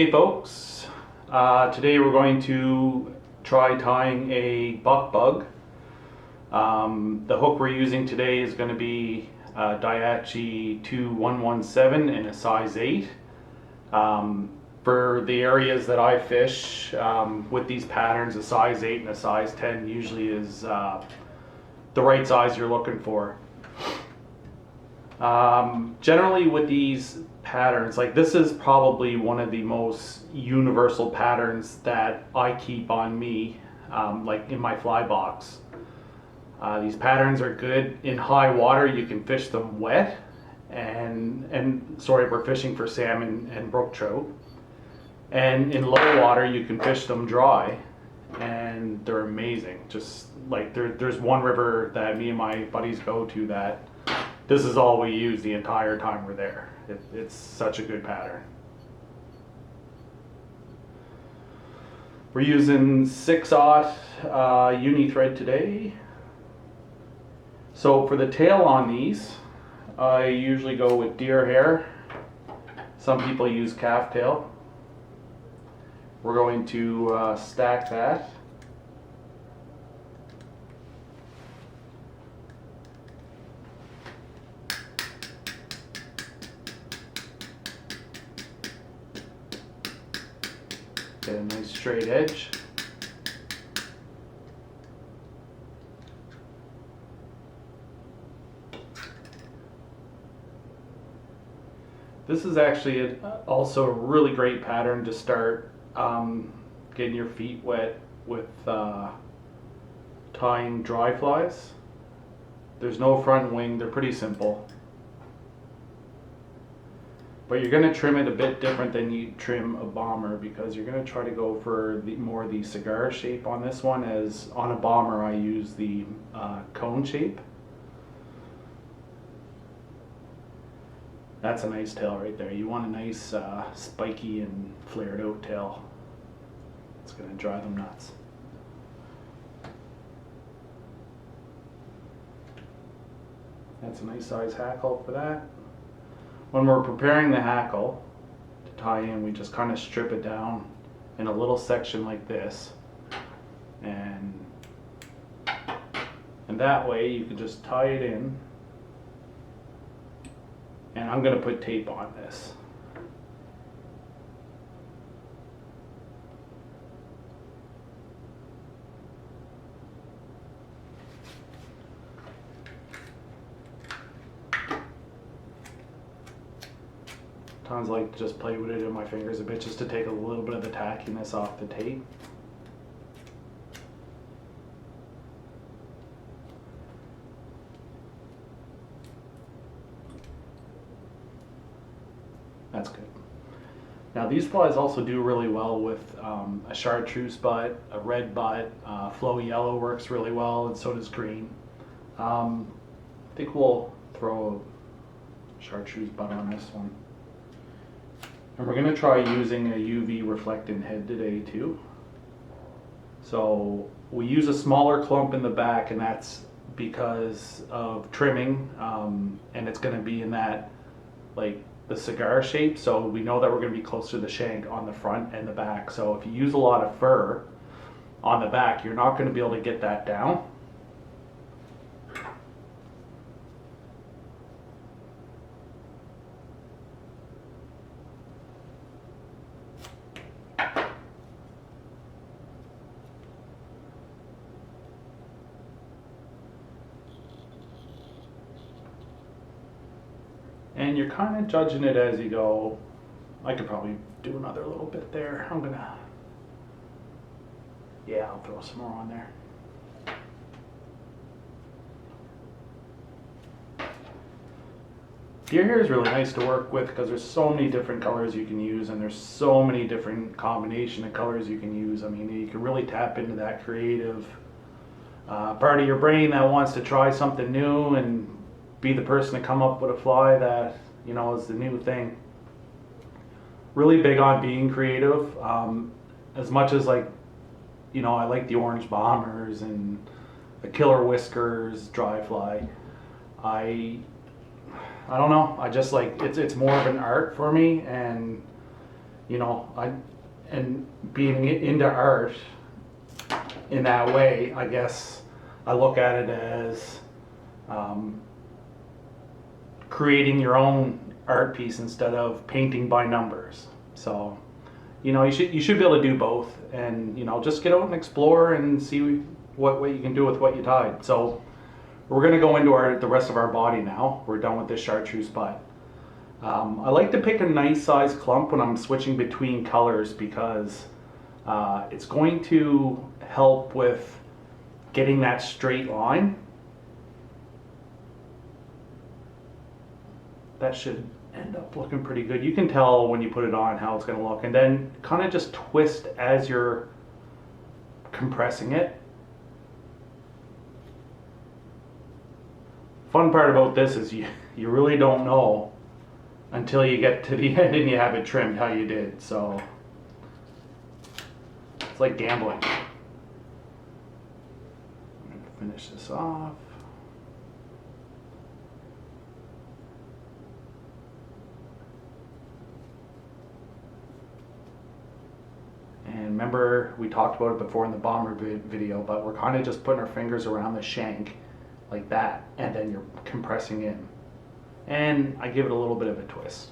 Hey folks, today we're going to try tying a buck bug. The hook we're using today is going to be Daiichi 2117 in a size 8. For the areas that I fish with these patterns, a size 8 and a size 10 usually is the right size you're looking for. Generally with these patterns, like this is probably one of the most universal patterns that I keep on me, like in my fly box. These patterns are good in high water. You can fish them wet, and sorry, we're fishing for salmon and brook trout. And in low water, you can fish them dry, and they're amazing. Just like there's one river that me and my buddies go to that this is all we use the entire time we're there. It's such a good pattern. We're using 6/0 uni thread today. So for the tail on these, I usually go with deer hair. Some people use calf tail. We're going to stack that. Get a nice straight edge. This is actually also a really great pattern to start getting your feet wet with tying dry flies. There's no front wing, they're pretty simple. But you're going to trim it a bit different than you trim a bomber, because you're going to try to go for more the cigar shape on this one, as on a bomber I use the cone shape. That's a nice tail right there. You want a nice spiky and flared out tail. It's going to drive them nuts. That's a nice size hackle for that. When we're preparing the hackle to tie in, we just kind of strip it down in a little section like this, and that way you can just tie it in. And I'm going to put tape on this. Sometimes I like to just play with it in my fingers a bit, just to take a little bit of the tackiness off the tape. That's good. Now these flies also do really well with a chartreuse butt, a red butt, flow yellow works really well, and so does green. I think we'll throw a chartreuse butt on this one. And we're going to try using a UV reflectant head today too. So we use a smaller clump in the back, and that's because of trimming, and it's going to be in that like the cigar shape, so we know that we're going to be closer to the shank on the front and the back. So if you use a lot of fur on the back, you're not going to be able to get that down. And you're kind of judging it as you go. I could probably do another little bit there. Yeah, I'll throw some more on there. Deer hair is really nice to work with because there's so many different colors you can use, and there's so many different combination of colors you can use. I mean, you can really tap into that creative part of your brain that wants to try something new and be the person to come up with a fly that, you know, is the new thing. Really big on being creative. As much as, like, you know, I like the orange bombers and the killer whiskers dry fly, I don't know. I just like it's more of an art for me, and you know, and being into art in that way, I guess I look at it as creating your own art piece instead of painting by numbers. So, you know, you should be able to do both, and you know, just get out and explore and see what you can do with what you tied. So we're going to go into the rest of our body now. We're done with this chartreuse butt. I like to pick a nice size clump when I'm switching between colors because it's going to help with getting that straight line. That should end up looking pretty good. You can tell when you put it on how it's going to look, and then kind of just twist as you're compressing it. Fun part about this is you really don't know until you get to the end and you have it trimmed how you did. So it's like gambling. I'm going to finish this off. And remember, we talked about it before in the bomber video, but we're kind of just putting our fingers around the shank like that, and then you're compressing in. And I give it a little bit of a twist.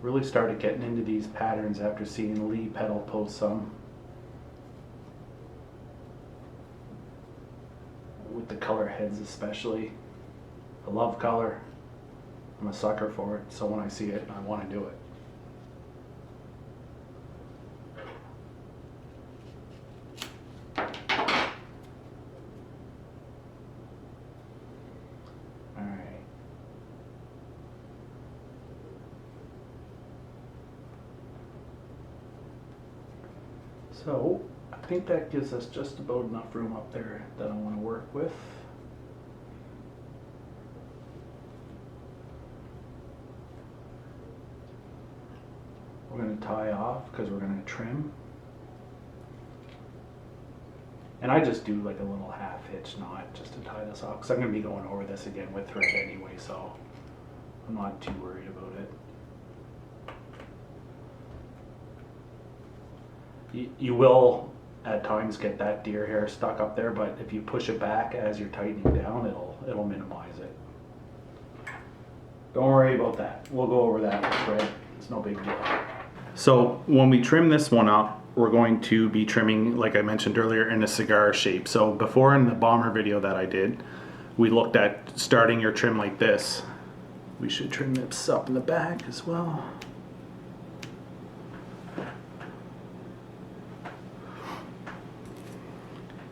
Really started getting into these patterns after seeing Lee Petal post some. With the color heads especially. I love color. I'm a sucker for it, so when I see it, I want to do it. Alright. So, I think that gives us just about enough room up there that I want to work with. We're going to tie off because we're going to trim. And I just do like a little half hitch knot just to tie this off because I'm going to be going over this again with thread anyway, so I'm not too worried about it. You will at times get that deer hair stuck up there, but if you push it back as you're tightening down, it'll minimize it. Don't worry about that. We'll go over that with thread. It's no big deal. So when we trim this one up, we're going to be trimming, like I mentioned earlier, in a cigar shape. So before in the bomber video that I did, we looked at starting your trim like this. We should trim this up in the back as well.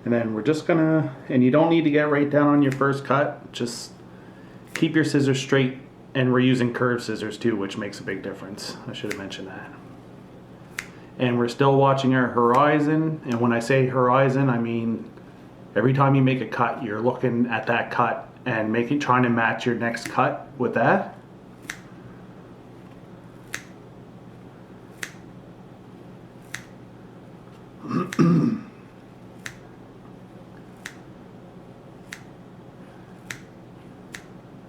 And then we're just gonna, and you don't need to get right down on your first cut, just keep your scissors straight, and we're using curved scissors too, which makes a big difference. I should have mentioned that. And we're still watching our horizon, and when I say horizon, I mean every time you make a cut, you're looking at that cut and trying to match your next cut with that.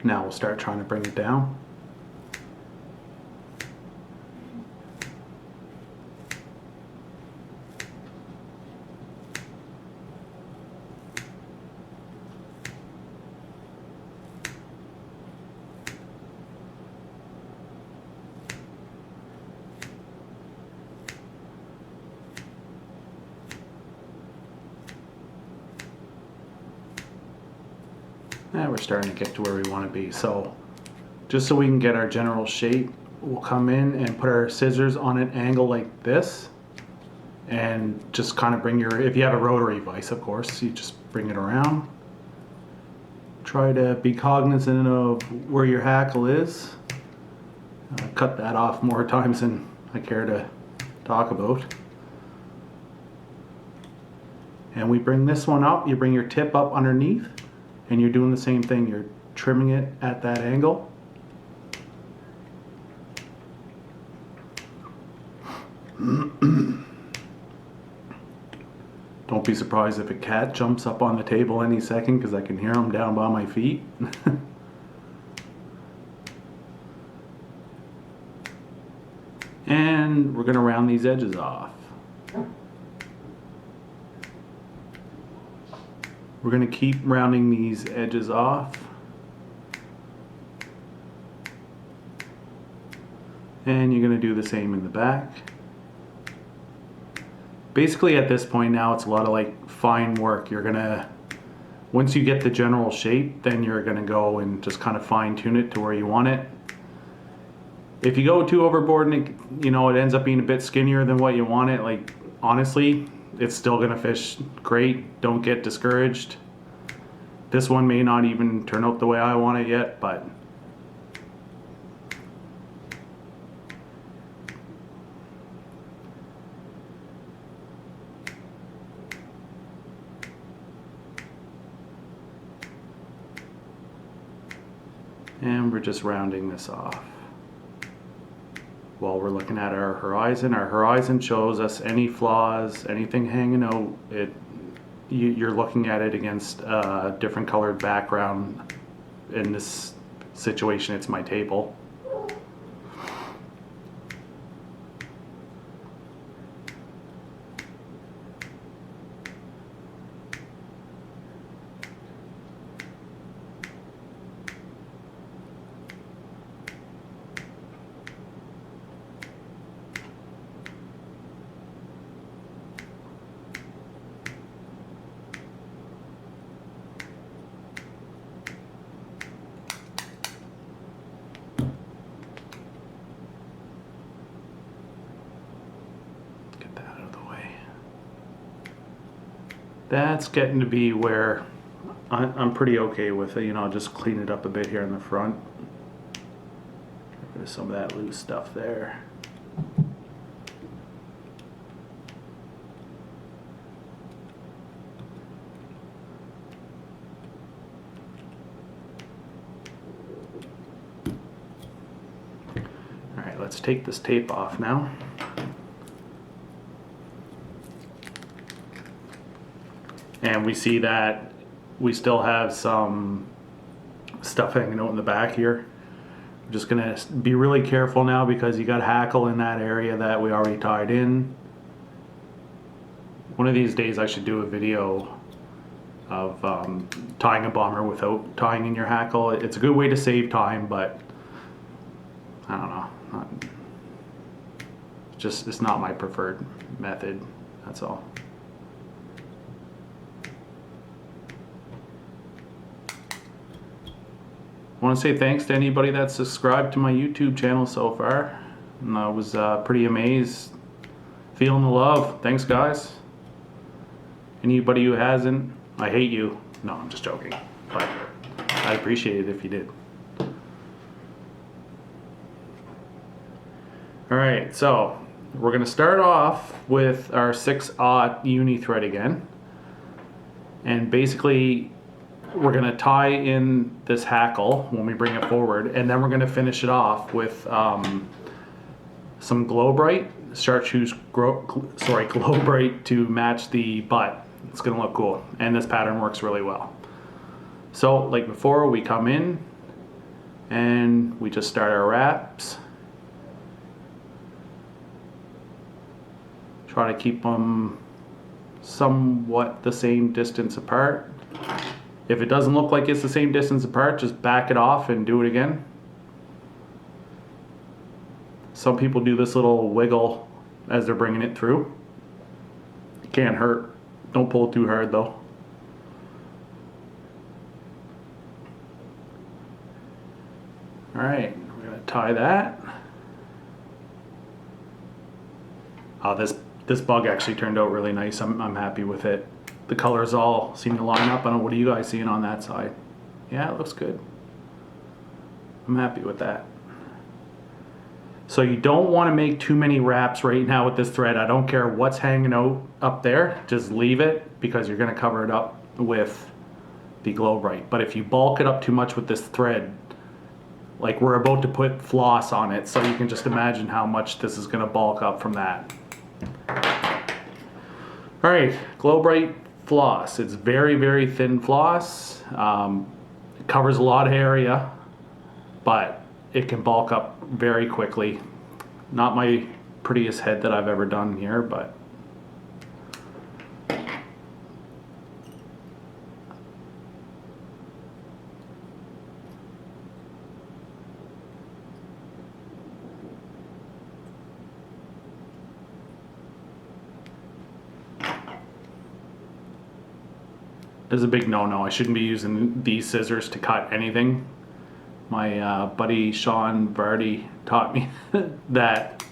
Now we'll start trying to bring it down. And we're starting to get to where we want to be. So just so we can get our general shape, we'll come in and put our scissors on an angle like this, and just kind of bring your, if you have a rotary vise, of course, you just bring it around. Try to be cognizant of where your hackle is. Cut that off more times than I care to talk about. And we bring this one up, you bring your tip up underneath, and you're doing the same thing. You're trimming it at that angle. Don't be surprised if a cat jumps up on the table any second, because I can hear him down by my feet. And we're going to round these edges off. We're going to keep rounding these edges off. And you're going to do the same in the back. Basically at this point now it's a lot of like fine work. You're going to, once you get the general shape, then you're going to go and just kind of fine tune it to where you want it. If you go too overboard and it, you know, it ends up being a bit skinnier than what you want it, like honestly, it's still gonna fish great. Don't get discouraged. This one may not even turn out the way I want it yet, but and we're just rounding this off. While we're looking at our horizon shows us any flaws, anything hanging out. You're looking at it against a different colored background. In this situation, it's my table. That's getting to be where I'm pretty okay with it. You know, just clean it up a bit here in the front. Get rid of some of that loose stuff there. All right, let's take this tape off now. And we see that we still have some stuff hanging out in the back here. I'm just gonna be really careful now because you got hackle in that area that we already tied in. One of these days I should do a video of tying a bomber without tying in your hackle. It's a good way to save time, but I don't know. It's not my preferred method, that's all. I want to say thanks to anybody that's subscribed to my YouTube channel so far. And I was pretty amazed, feeling the love. Thanks, guys. Anybody who hasn't, I hate you. No, I'm just joking. But I'd appreciate it if you did. Alright, so we're going to start off with our 6/0 uni thread again. And basically, we're going to tie in this hackle when we bring it forward, and then we're going to finish it off with some glow bright, chartreuse glow bright to match the butt. It's going to look cool, and this pattern works really well. So like before, we come in and we just start our wraps. Try to keep them somewhat the same distance apart. If it doesn't look like it's the same distance apart, just back it off and do it again. Some people do this little wiggle as they're bringing it through. It can't hurt. Don't pull it too hard though. Alright, we're going to tie that. Oh, this bug actually turned out really nice. I'm happy with it. The colors all seem to line up. I don't know, what are you guys seeing on that side? Yeah, it looks good. I'm happy with that. So you don't want to make too many wraps right now with this thread. I don't care what's hanging out up there. Just leave it because you're going to cover it up with the glow bright. But if you bulk it up too much with this thread, like we're about to put floss on it, so you can just imagine how much this is going to bulk up from that. All right, Glow Bright floss. It's very, very thin floss. It covers a lot of area, but it can bulk up very quickly. Not my prettiest head that I've ever done here, but this is a big no-no. I shouldn't be using these scissors to cut anything. My buddy Sean Vardy taught me that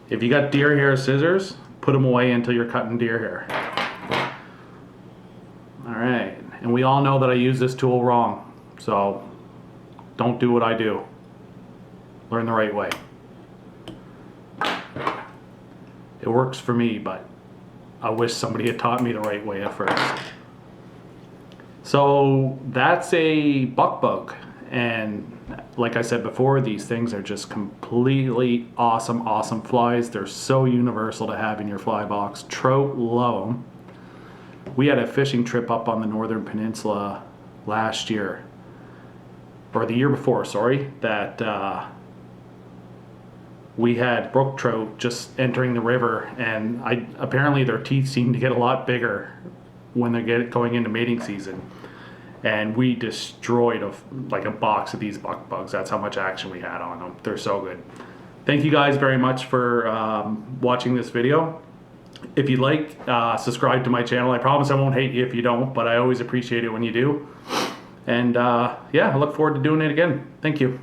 if you got deer hair scissors, put them away until you're cutting deer hair. All right, and we all know that I use this tool wrong, so don't do what I do. Learn the right way. It works for me, but I wish somebody had taught me the right way at first. So that's a buck bug, and like I said before, these things are just completely awesome flies. They're so universal to have in your fly box. Trout love them. We had a fishing trip up on the Northern Peninsula last year, or the year before, sorry, that we had brook trout just entering the river, and apparently their teeth seem to get a lot bigger when they're going into mating season. And we destroyed like a box of these buck bugs. That's how much action we had on them. They're so good. Thank you guys very much for watching this video. If you'd like, subscribe to my channel. I promise I won't hate you if you don't, but I always appreciate it when you do. And yeah, I look forward to doing it again. Thank you.